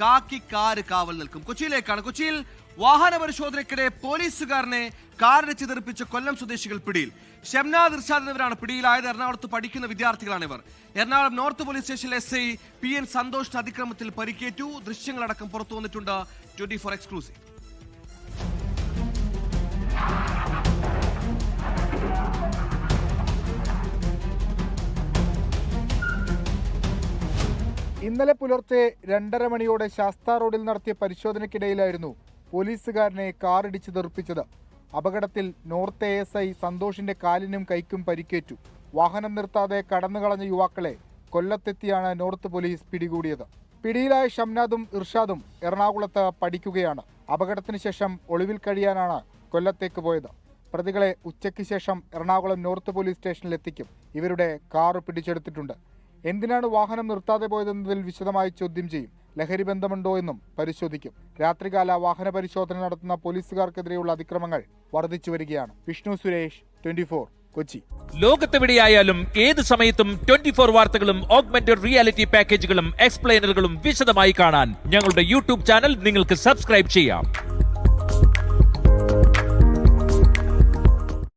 കാക്കി കാര് കാവൽ നിൽക്കും. കൊച്ചിയിലേക്കാണ്. കൊച്ചിയിൽ വാഹന പരിശോധനയ്ക്കിടെ പോലീസുകാരനെ കാറിടിച്ച് തെറിപ്പിച്ച കൊല്ലം സ്വദേശികൾ പിടിയിൽ. ഷംനാദ്, ഇർഷാദ് എന്നിവരാണ് പിടിയിലായത്. എറണാകുളത്ത് പഠിക്കുന്ന വിദ്യാർത്ഥികളാണ് ഇവർ. എറണാകുളം നോർത്ത് പോലീസ് സ്റ്റേഷനിൽ SI PN സന്തോഷിന് അതിക്രമത്തിൽ പരിക്കേറ്റു. ദൃശ്യങ്ങളടക്കം പുറത്തു വന്നിട്ടുണ്ട്. 24 എക്സ്ക്ലൂസീവ്. ഇന്നലെ പുലർച്ചെ 2:30 മണിയോടെ ശാസ്താ റോഡിൽ നടത്തിയ പരിശോധനയ്ക്കിടയിലായിരുന്നു പോലീസുകാരനെ കാറിടിച്ച് തെറിപ്പിച്ചത്. അപകടത്തിൽ നോർത്ത് ASI സന്തോഷിന്റെ കാലിനും കൈക്കും പരിക്കേറ്റു. വാഹനം നിർത്താതെ കടന്നുകളഞ്ഞ യുവാക്കളെ കൊല്ലത്തെത്തിയാണ് നോർത്ത് പോലീസ് പിടികൂടിയത്. പിടിയിലായ ഷംനാദും ഇർഷാദും എറണാകുളത്ത് പഠിക്കുകയാണ്. അപകടത്തിന് ശേഷം ഒളിവിൽ കഴിയാനാണ് കൊല്ലത്തേക്ക് പോയത്. പ്രതികളെ ഉച്ചയ്ക്ക് ശേഷം എറണാകുളം നോർത്ത് പോലീസ് സ്റ്റേഷനിലെത്തിക്കും. ഇവരുടെ കാറ് പിടിച്ചെടുത്തിട്ടുണ്ട്. എന്തിനാണ് വാഹനം നിർത്താതെ പോയതെന്നതിൽ വിശദമായി ചോദ്യം ചെയ്യും. ലഹരി ബന്ധമുണ്ടോ എന്നും പരിശോധിക്കും. രാത്രികാല വാഹന പരിശോധന നടത്തുന്ന പോലീസുകാർക്കെതിരെയുള്ള അതിക്രമങ്ങൾ വർദ്ധിച്ചു വരികയാണ്. വിഷ്ണു സുരേഷ്, 24 കൊച്ചി. ലോകത്തെവിടെയായാലും ഏത് സമയത്തും 24 വാർത്തകളും ഓഗ്മെന്റഡ് റിയാലിറ്റി പാക്കേജുകളും എക്സ്പ്ലെയിനറുകളും വിശദമായി കാണാൻ ഞങ്ങളുടെ യൂട്യൂബ് ചാനൽ നിങ്ങൾക്ക് സബ്സ്ക്രൈബ് ചെയ്യാം.